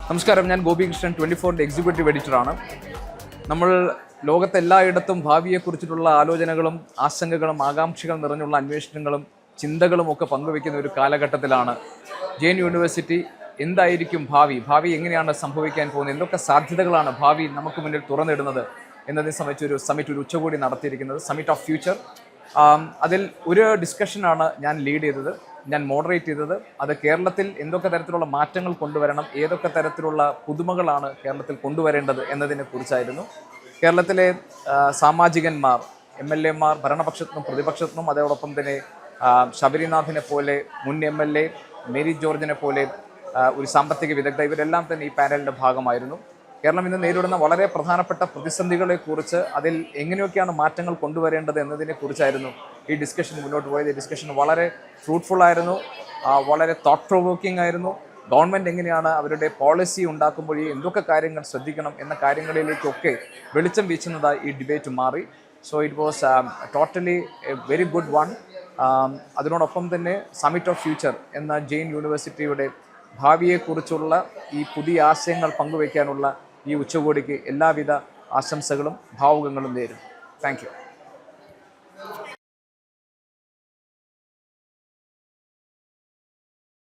നമസ്കാരം, ഞാൻ ഗോപികൃഷ്ണൻ, 24ന്റെ എക്സിക്യൂട്ടീവ് എഡിറ്ററാണ്. നമ്മൾ ലോകത്തെല്ലായിടത്തും ഭാവിയെക്കുറിച്ചിട്ടുള്ള ആലോചനകളും ആശങ്കകളും ആകാംക്ഷകളും നിറഞ്ഞുള്ള അന്വേഷണങ്ങളും ചിന്തകളും ഒക്കെ പങ്കുവയ്ക്കുന്ന ഒരു കാലഘട്ടത്തിലാണ് ജെയിൻ യൂണിവേഴ്സിറ്റി എന്തായിരിക്കും ഭാവി എങ്ങനെയാണ് സംഭവിക്കാൻ പോകുന്നത്, എന്തൊക്കെ സാധ്യതകളാണ് ഭാവി നമുക്ക് മുന്നിൽ തുറന്നിടുന്നത് എന്നതിനെ സംബന്ധിച്ച് ഒരു ഉച്ചകോടി നടത്തിയിരിക്കുന്നത്, സമ്മിറ്റ് ഓഫ് ഫ്യൂച്ചർ. അതിൽ ഒരു ഡിസ്കഷനാണ് ഞാൻ ലീഡ് ചെയ്തത്, ഞാൻ മോഡറേറ്റ് ചെയ്തത്. അത് കേരളത്തിൽ എന്തൊക്കെ തരത്തിലുള്ള മാറ്റങ്ങൾ കൊണ്ടുവരണം, ഏതൊക്കെ തരത്തിലുള്ള പുതുമകളാണ് കേരളത്തിൽ കൊണ്ടുവരേണ്ടത് എന്നതിനെ കുറിച്ചായിരുന്നു. കേരളത്തിലെ സാമാജികന്മാർ, MLA മാർ, ഭരണപക്ഷത്തിനും പ്രതിപക്ഷത്തിനും, അതോടൊപ്പം തന്നെ ശബരിനാഥിനെ പോലെ, മുൻ MLA മേരി ജോർജിനെ പോലെ ഒരു സാമ്പത്തിക വിദഗ്ധ, ഇവരെല്ലാം തന്നെ ഈ പാനലിൻ്റെ ഭാഗമായിരുന്നു. കേരളം ഇന്ന് നേരിടുന്ന വളരെ പ്രധാനപ്പെട്ട പ്രതിസന്ധികളെക്കുറിച്ച്, അതിൽ എങ്ങനെയൊക്കെയാണ് മാറ്റങ്ങൾ കൊണ്ടുവരേണ്ടത് എന്നതിനെക്കുറിച്ചായിരുന്നു ഈ ഡിസ്കഷൻ മുന്നോട്ട് പോയത്. ഈ ഡിസ്കഷൻ വളരെ ഫ്രൂട്ട്ഫുൾ ആയിരുന്നു, വളരെ തോട്ട് പ്രൊവോക്കിംഗ് ആയിരുന്നു. ഗവൺമെൻറ് എങ്ങനെയാണ് അവരുടെ പോളിസി ഉണ്ടാക്കുമ്പോൾ എന്തൊക്കെ കാര്യങ്ങൾ ശ്രദ്ധിക്കണം എന്ന കാര്യങ്ങളിലേക്കൊക്കെ വെളിച്ചം വീശുന്നതായി ഈ ഡിബേറ്റ് മാറി. So it was totally A very good one. അതിനോടൊപ്പം തന്നെ സമ്മിറ്റ് ഓഫ് ഫ്യൂച്ചർ എന്ന ജെയിൻ യൂണിവേഴ്സിറ്റിയുടെ ഭാവിയെക്കുറിച്ചുള്ള ഈ പുതിയ ആശയങ്ങൾ പങ്കുവയ്ക്കാനുള്ള ഈ ഉച്ചകോടിക്ക് എല്ലാവിധ ആശംസകളും ഭാവുകങ്ങളും നേരും. Thank you.